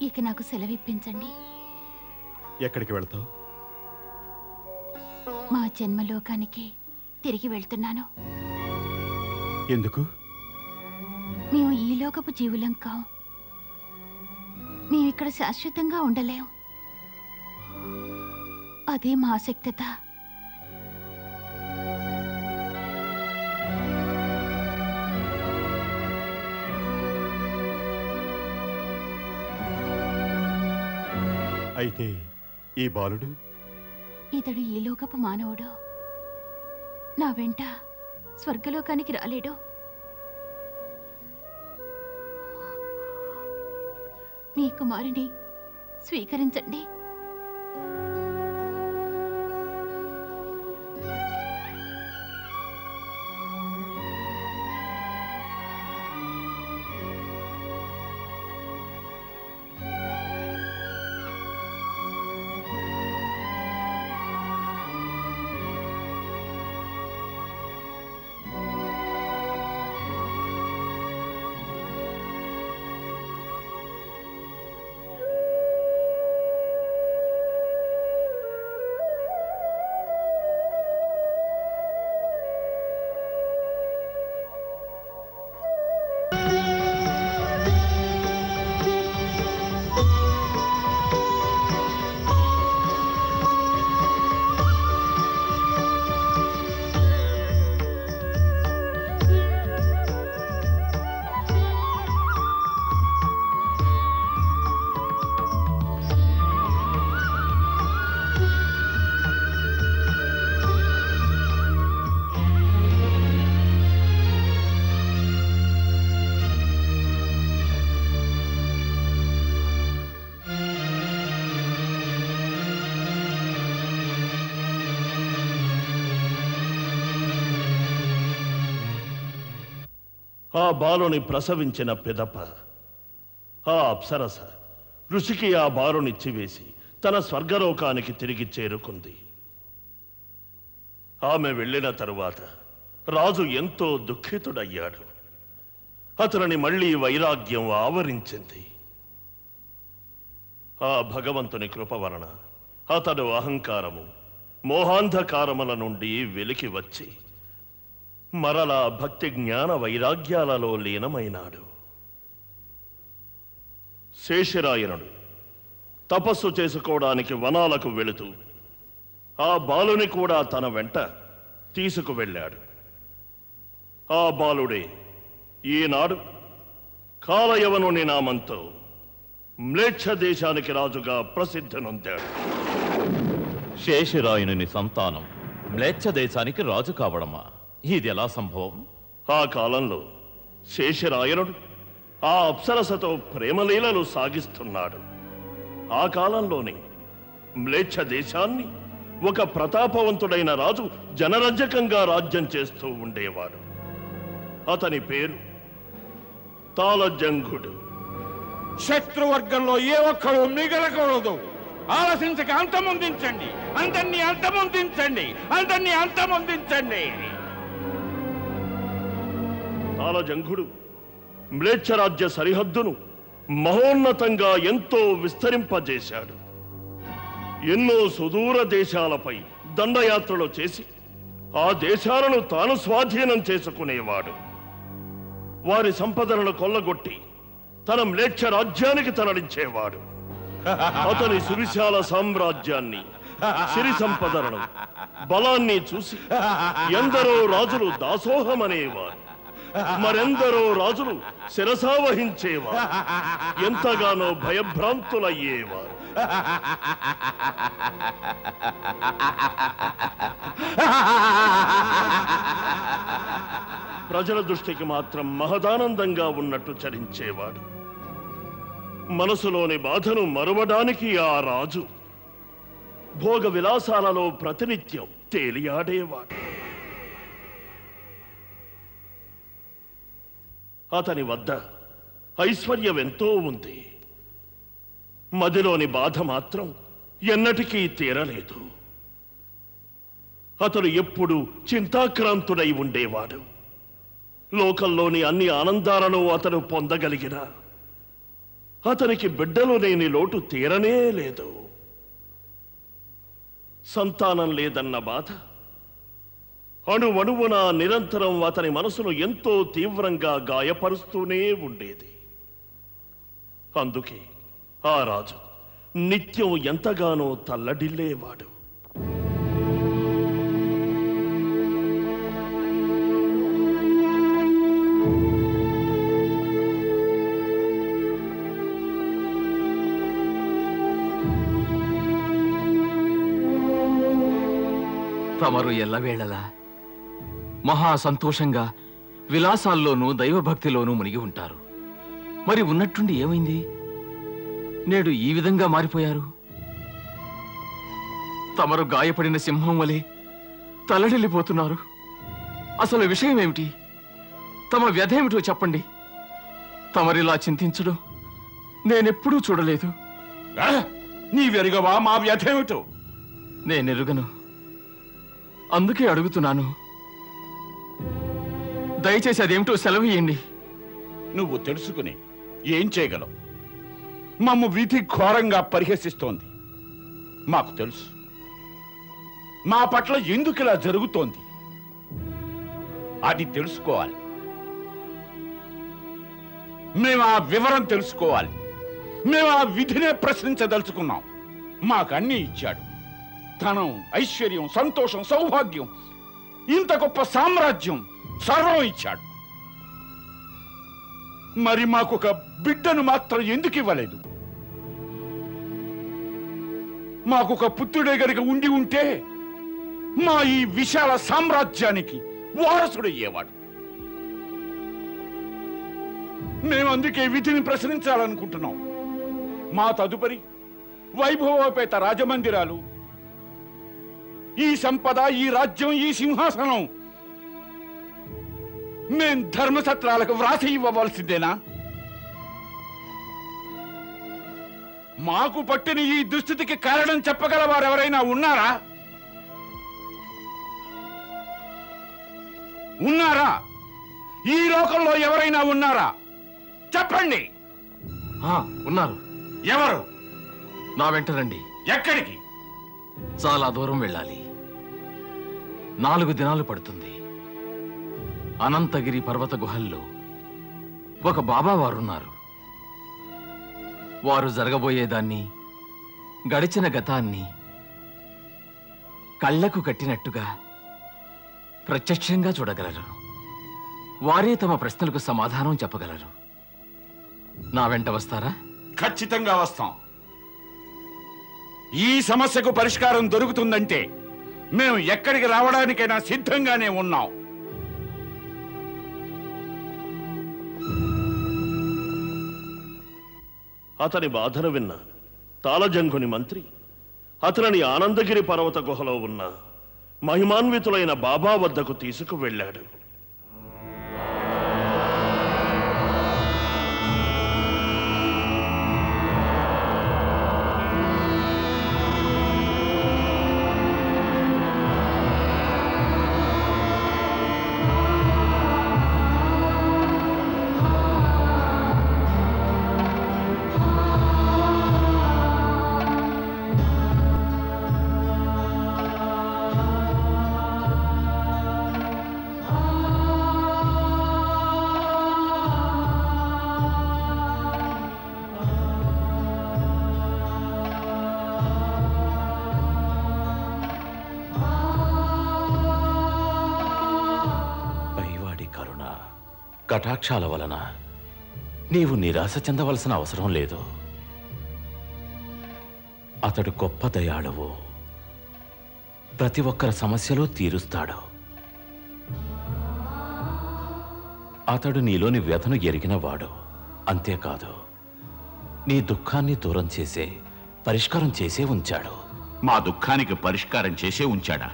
ఇక నాకు సెలవిప్పించండి. ఎక్కడికి వెళ్తావు? మా జన్మలోకానికి తిరిగి వెళ్తున్నాను. ఎందుకు? మేము ఈ లోకపు జీవులం కాం. మేమిక్కడ శాశ్వతంగా ఉండలేం. అదే మా ఆసక్తత. అయితే ఈ బాలుడు? ఇతడు ఈ లోకపు మానవుడు. నా వెంట స్వర్గలోకానికి రాలేడు. మీ కుమారుని స్వీకరించండి. ఆ బాలుని ప్రసవించిన పిదప ఆ అప్సరస ఋషికి ఆ బాలునిచ్చివేసి తన స్వర్గలోకానికి తిరిగి చేరుకుంది. ఆమె వెళ్ళిన తరువాత రాజు ఎంతో దుఃఖితుడయ్యాడు. అతనిని మళ్ళీ వైరాగ్యం ఆవరించింది. ఆ భగవంతుని కృప వలన అతడు అహంకారము మోహాంధకారముల నుండి వెలికి వచ్చి మరలా భక్తి జ్ఞాన వైరాగ్యాలలో లీనమైనాడు. శేషరాయనుడు తపస్సు చేసుకోవడానికి వనాలకు వెళుతూ ఆ బాలుని కూడా తన వెంట తీసుకువెళ్ళాడు. ఆ బాలుడే ఈనాడు కాలయవనుని నామంతో మ్లేచ్ఛ దేశానికి రాజుగా ప్రసిద్ధి నొందాడు. శేషరాయనుని సంతానం మ్లేచ్ఛ దేశానికి రాజు కావడమా? ఇది ఎలా సంభవం? ఆ కాలంలో శేషరాయనుడు ఆ అప్సరసతో ప్రేమలీలలు సాగిస్తున్నాడు. ఆ కాలంలోనే మ్లేచ్ఛ దేశాన్ని ఒక ప్రతాపవంతుడైన రాజు జనరంజకంగా రాజ్యం చేస్తూ ఉండేవాడు. అతని పేరు తాళజంఘుడు. శత్రువర్గంలో ఏ ఒక్కడు మిగలకూడదు. ఆలోచించక అంతమొందించండి, అందరినీ అంతమొందించండి, అందరినీ అంతమొందించండి. తాళజంఘుడు మ్లేచ్ఛ రాజ్య సరిహద్దును మహోన్నతంగా ఎంతో విస్తరింపజేశాడు. ఎన్నో సుదూర దేశాలపై దండయాత్రలు చేసి ఆ దేశాలను తాను స్వాధీనం చేసుకునేవాడు. వారి సంపదలను కొల్లగొట్టి తన మ్లేచ్ఛ రాజ్యానికి తరలించేవాడు. అతని సువిశాల సామ్రాజ్యాన్ని, సిరి సంపదలను, బలాన్ని చూసి ఎందరో రాజులు దాసోహమనేవారు. మరెందరో రాజులు శిరసావహించేవారు. ఎంతగానో భయభ్రాంతులయ్యేవారు. ప్రజల దృష్టికి మాత్రం మహదానందంగా ఉన్నట్టు చరించేవాడు. మనసులోని బాధను మరువడానికి ఆ రాజు భోగ విలాసాలలో ప్రతినిత్యం తేలియాడేవాడు. అతని వద్ద ఐశ్వర్యం ఎంతో ఉంది. మదిలోని బాధ మాత్రం ఎన్నటికీ తీరలేదు. అతడు ఎప్పుడు చింతాక్రాంతుడై ఉండేవాడు. లోకంలోని అన్ని ఆనందాలను అతడు పొందగలిగిన అతనికి బిడ్డలు లేని లోటు తీరనే లేదు. సంతానం లేదన్న బాధ అణువణువున నిరంతరం అతని మనసును ఎంతో తీవ్రంగా గాయపరుస్తూనే ఉండేది. అందుకే ఆ రాజు నిత్యం ఎంతగానో తల్లడిల్లేవాడు. తమరు ఎల్లవేళలా మహా సంతోషంగా విలాసాల్లోనూ దైవభక్తిలోనూ మునిగి ఉంటారు. మరి ఉన్నట్టుండి ఏమైంది? నేడు ఈ విధంగా మారిపోయారు. తమరు గాయపడిన సింహం వలె తల్లడిల్లిపోతున్నారు. అసలు విషయం ఏమిటి? తమ వ్యధేమిటో చెప్పండి. తమరిలా చింతించడం నేనెప్పుడూ చూడలేదు. నీవెరుగవా మా వ్యధేమిటో? నేనెరుగను, అందుకే అడుగుతున్నాను. దయచేసి అదేమిటో సెలవు ఇయ్యండి. నువ్వు తెలుసుకుని ఏం చేయగలవు? మమ్ము విధి ఘోరంగా పరిహసిస్తోంది. మాకు తెలుసు మా పట్ల ఎందుకు ఇలా జరుగుతోంది. అది తెలుసుకోవాలి. మేము ఆ వివరం తెలుసుకోవాలి. మేము ఆ విధినే ప్రశ్నించదలుచుకున్నాం. మాకన్నీ ఇచ్చాడు. ధనం, ఐశ్వర్యం, సంతోషం, సౌభాగ్యం, ఇంత గొప్ప సామ్రాజ్యం సర్వం ఇచ్చాడు. మరి మాకొక బిడ్డను మాత్రం ఎందుకు ఇవ్వలేదు? మాకొక పుత్రుడే గనుక ఉండి ఉంటే మా ఈ విశాల సామ్రాజ్యానికి వారసుడయ్యేవాడు. మేము అందుకే విధిని ప్రశ్నించాలనుకుంటున్నాం. మా తదుపరి వైభవోపేత రాజమందిరాలు, ఈ సంపద, ఈ రాజ్యం, ఈ సింహాసనం మేం ధర్మసత్రాలకు వ్రాసి ఇవ్వవలసిందేనా? మాకు పట్టిన ఈ దుస్థితికి కారణం చెప్పగల వారెవరైనా ఉన్నారా? ఈ లోకంలో ఎవరైనా ఉన్నారా? చెప్పండి. ఉన్నారు. ఎవరు? నా వెంట రండి. ఎక్కడికి? చాలా దూరం వెళ్ళాలి. 4 దినాలు పడుతుంది. అనంతగిరి పర్వత గుహల్లో ఒక బాబా వారున్నారు. వారు జరగబోయేదాన్ని, గడిచిన గతాన్ని కళ్లకు కట్టినట్టుగా ప్రత్యక్షంగా చూడగలరు. వారే తమ ప్రశ్నలకు సమాధానం చెప్పగలరు. నా వెంట వస్తారా? ఖచ్చితంగా వస్తాం. ఈ సమస్యకు పరిష్కారం దొరుకుతుందంటే మేము ఎక్కడికి రావడానికైనా సిద్ధంగానే ఉన్నాం. అతని బాధను విన్న తాళజంఘుని మంత్రి అతనిని ఆనందగిరి పర్వత గుహలో ఉన్న మహిమాన్వితులైన బాబా వద్దకు తీసుకువెళ్ళాడు. కటాక్షాల వలన నీవు నిరాశ చెందవలసిన అవసరం లేదు. అతడు గొప్ప దయాళువు. ప్రతి ఒక్కరి సమస్యలు తీరుస్తాడు. అతడు నీలోని వ్యధను ఎరిగినవాడు. అంతేకాదు, నీ దుఃఖాన్ని దూరం చేసే, పరిష్కారం చేసే ఉంచాడు. మా దుఃఖానికి పరిష్కారం చేసే ఉంచాడా?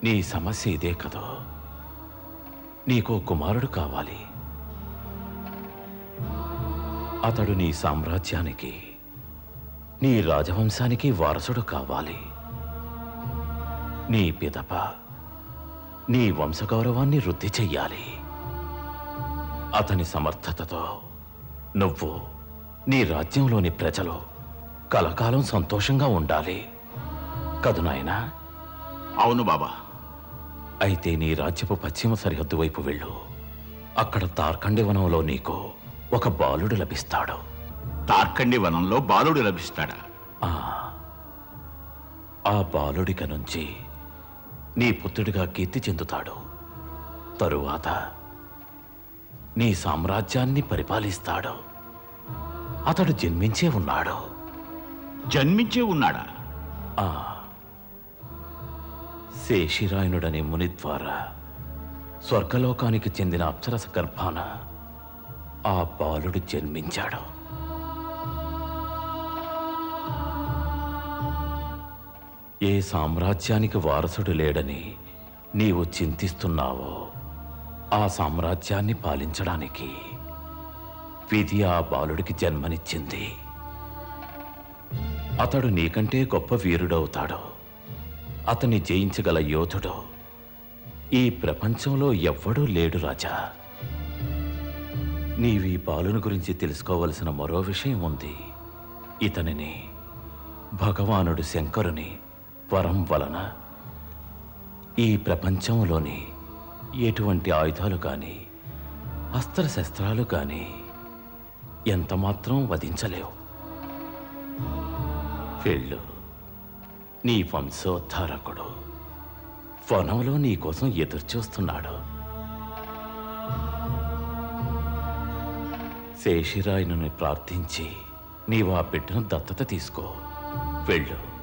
నీ సమస్య ఇదే కదో. నీకో కుమారుడు కావాలి. అతడు నీ సామ్రాజ్యానికి, నీ రాజవంశానికి వారసుడు కావాలి. నీ పిదప నీ వంశగౌరవాన్ని వృద్ధి చెయ్యాలి. అతని సమర్థతతో నువ్వు, నీ రాజ్యంలోని ప్రజలు కలకాలం సంతోషంగా ఉండాలి కదు నాయనా? అవును బాబా. అయితే నీ రాజ్యపు పశ్చిమ సరిహద్దు వైపు వెళ్ళు. అక్కడ తార్కండి వనంలో నీకు ఒక బాలుడు లభిస్తాడు. తార్కండి వనంలో బాలుడు లభిస్తాడా? ఆ బాలుడిక నుంచి నీ పుత్రుడిగా కీర్తి చెందుతాడు. తరువాత నీ సామ్రాజ్యాన్ని పరిపాలిస్తాడు. అతడు జన్మించే ఉన్నాడు. జన్మించే ఉన్నాడా? శేషిరాయనుడనే ముని ద్వారా స్వర్గలోకానికి చెందిన అప్సరస గర్భాన ఆ బాలుడు జన్మించాడు. ఏ సామ్రాజ్యానికి వారసుడు లేడని నీవు చింతిస్తున్నావో ఆ సామ్రాజ్యాన్ని పాలించడానికి విధి ఆ బాలుడికి జన్మనిచ్చింది. అతడు నీకంటే గొప్ప వీరుడవుతాడు. అతన్ని జయించగల యోధుడు ఈ ప్రపంచంలో ఎవ్వడూ లేడు రాజా. నీవీ బాలుని గురించి తెలుసుకోవలసిన మరో విషయం ఉంది. ఇతనిని భగవానుడు శంకరుని వరం వలన ఈ ప్రపంచంలోని ఎటువంటి ఆయుధాలు కానీ అస్త్రశస్త్రాలు కానీ ఎంతమాత్రం వధించలేవు. వెళ్ళు. నీ వంశోద్ధారకుడు వనంలో నీ కోసం ఎదురుచూస్తున్నాడు. శేషిరాయనుని ప్రార్థించి నీవు ఆ బిడ్డను దత్తత తీసుకో. వెళ్ళు.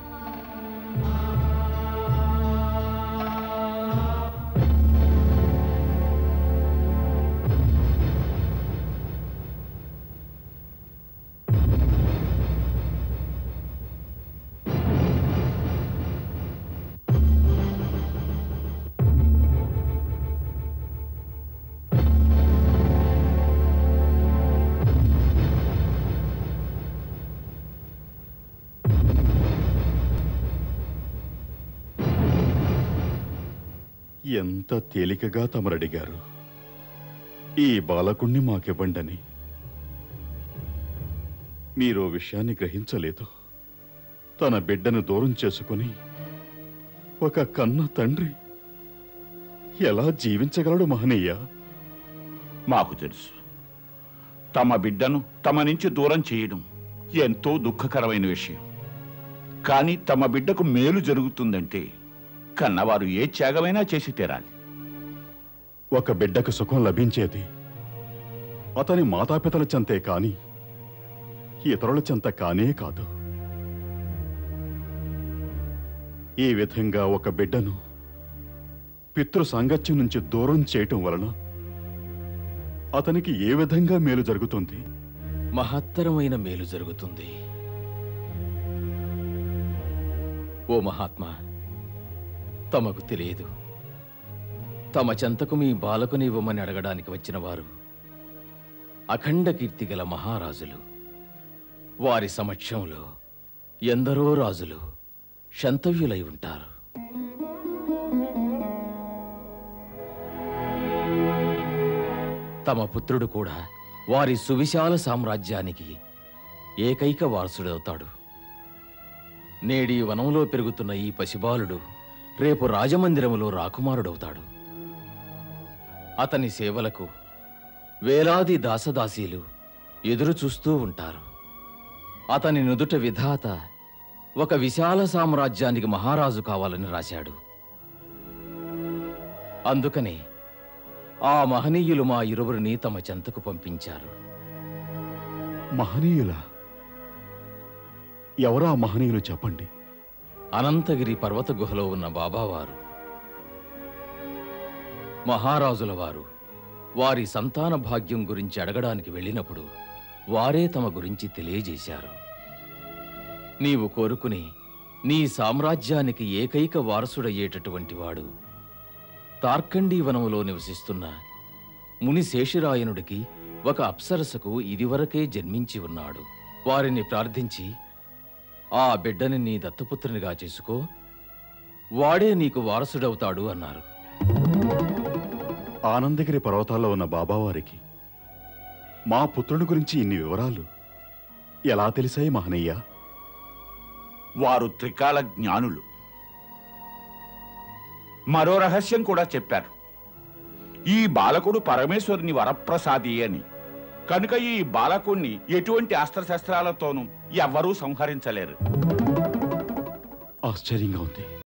ఎంత తేలికగా తమరడిగారు ఈ బాలకుణ్ణి మాకివ్వండని. మీరో విషయాన్ని గ్రహించలేదు. తన బిడ్డను దూరం చేసుకుని ఒక కన్న తండ్రి ఎలా జీవించగలడు మహనీయ? మాకు తెలుసు. తమ బిడ్డను తమ నుంచి దూరం చేయడం ఎంతో దుఃఖకరమైన విషయం. కానీ తమ బిడ్డకు మేలు జరుగుతుందంటే కన్నవారు ఏ త్యాగమైనా చేసి తీరాలి. ఒక బిడ్డకు సుఖం లభించేది అతని మాతాపితల చెంతే కాని ఇతరుల చెంత కానే కాదు. ఈ విధంగా ఒక బిడ్డను పితృ సాంగత్యం నుంచి దూరం చేయటం వలన అతనికి ఏ విధంగా మేలు జరుగుతుంది? మహత్తరమైన మేలు జరుగుతుంది. ఓ మహాత్మా, తమకు తెలియదు. తమ చెంతకు మీ బాలకునివ్వమని అడగడానికి వచ్చిన వారు అఖండ కీర్తి గల మహారాజులు. వారి సమక్షంలో ఎందరో రాజులు శంతవ్యులై ఉంటారు. తమ పుత్రుడు కూడా వారి సువిశాల సామ్రాజ్యానికి ఏకైక వారసుడవుతాడు. నేడి వనంలో పెరుగుతున్న ఈ పసిబాలుడు రేపు రాజమందిరములో రాకుమారుడవుతాడు. అతని సేవలకు వేలాది దాసదాసీలు ఎదురు చూస్తూ ఉంటారు. అతని నుదుట విధాత ఒక విశాల సామ్రాజ్యానికి మహారాజు కావాలని రాశాడు. అందుకనే ఆ మహనీయులు మా ఇరువురిని తమ చెంతకు పంపించారు. మహనీయులా? ఎవరా మహనీయులు చెప్పండి. అనంతగిరి పర్వత గుహలో ఉన్న బాబావారు. మహారాజుల వారు వారి సంతాన భాగ్యం గురించి అడగడానికి వెళ్ళినప్పుడు వారే తమ గురించి తెలియజేశారు. నీవు కోరుకుని నీ సామ్రాజ్యానికి ఏకైక వారసుడయ్యేటటువంటి వాడు తార్కండీవనంలో నివసిస్తున్న ముని శేషరాయనుడికి ఒక అప్సరసకు ఇదివరకే జన్మించి ఉన్నాడు. వారిని ప్రార్థించి ఆ బిడ్డని నీ దత్తపుత్రునిగా చేసుకో, వాడే నీకు వారసుడవుతాడు అన్నారు. ఆనందగిరి పర్వతాల్లో ఉన్న బాబావారికి మా పుత్రుని గురించి ఇన్ని వివరాలు ఎలా తెలిసాయి మహనయ్య? వారు త్రికాల జ్ఞానులు. మరో రహస్యం కూడా చెప్పారు. ఈ బాలకుడు పరమేశ్వరుని వరప్రసాది అని. కనుక ఈ బాలకుణ్ణి ఎటువంటి అస్త్రశస్త్రాలతోనూ ఎవ్వరూ సంహరించలేరు. ఆశ్చర్యంగా ఉంది.